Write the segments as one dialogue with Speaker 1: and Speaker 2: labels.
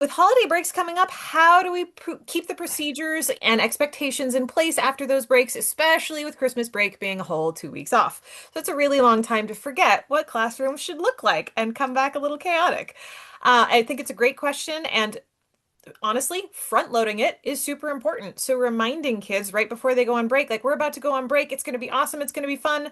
Speaker 1: with holiday breaks coming up, how do we keep the procedures and expectations in place after those breaks, especially with Christmas break being a whole 2 weeks off? So it's a really long time to forget what classrooms should look like and come back a little chaotic. I think it's a great question, and honestly, front loading it is super important. So reminding kids right before they go on break, like we're about to go on break, it's going to be awesome, it's going to be fun.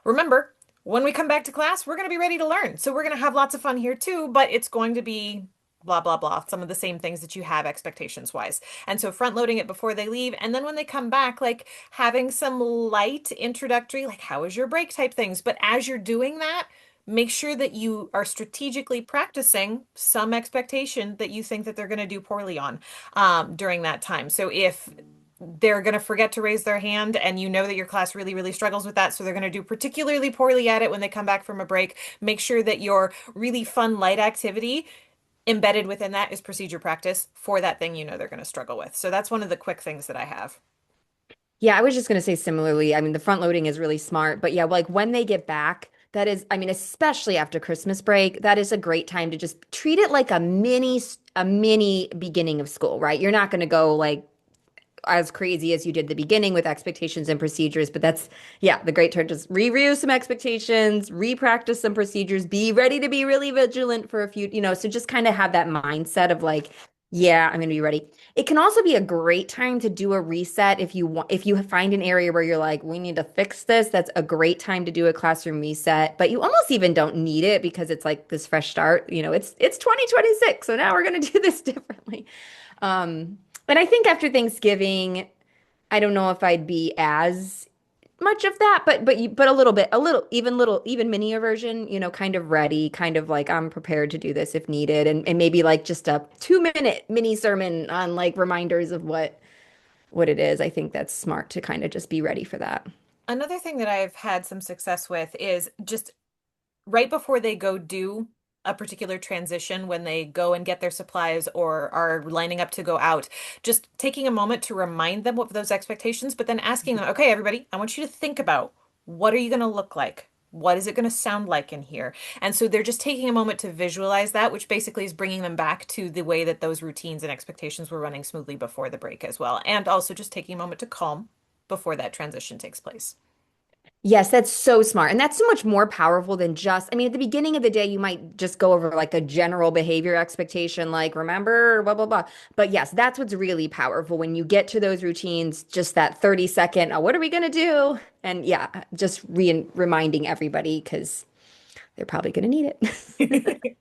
Speaker 1: Remember, when we come back to class, we're going to be ready to learn. So we're going to have lots of fun here too, but it's going to be blah, blah, blah, some of the same things that you have expectations wise. And so front loading it before they leave. And then when they come back, like having some light introductory, like how was your break type things. But as you're doing that, make sure that you are strategically practicing some expectation that you think that they're going to do poorly on during that time. So if they're going to forget to raise their hand and you know that your class really, really struggles with that, so they're going to do particularly poorly at it when they come back from a break, make sure that your really fun, light activity embedded within that is procedure practice for that thing you know they're going to struggle with. So that's one of the quick things that I have.
Speaker 2: Yeah, I was just going to say similarly. I mean, the front loading is really smart, but yeah, like when they get back, that is, I mean, especially after Christmas break, that is a great time to just treat it like a mini beginning of school, right? You're not going to go like as crazy as you did the beginning with expectations and procedures, but that's yeah, the great turn. Just review some expectations, re-practice some procedures, be ready to be really vigilant for a few, so just kind of have that mindset of like, yeah, I'm gonna be ready. It can also be a great time to do a reset if you want, if you find an area where you're like, we need to fix this, that's a great time to do a classroom reset, but you almost even don't need it because it's like this fresh start. It's 2026, so now we're gonna do this differently. But I think after Thanksgiving, I don't know if I'd be as much of that, but a little bit, even mini version, kind of ready, kind of like I'm prepared to do this if needed, and maybe like just a 2 minute mini sermon on like reminders of what it is. I think that's smart to kind of just be ready for that.
Speaker 1: Another thing that I've had some success with is just right before they go do a particular transition, when they go and get their supplies or are lining up to go out, just taking a moment to remind them of those expectations, but then asking them, okay, everybody, I want you to think about what are you going to look like? What is it going to sound like in here? And so they're just taking a moment to visualize that, which basically is bringing them back to the way that those routines and expectations were running smoothly before the break as well. And also just taking a moment to calm before that transition takes place.
Speaker 2: Yes, that's so smart. And that's so much more powerful than just, I mean, at the beginning of the day, you might just go over like a general behavior expectation, like remember, blah, blah, blah. But yes, that's what's really powerful when you get to those routines, just that 30-second, oh, what are we going to do? And yeah, just re reminding everybody because they're probably going to need it.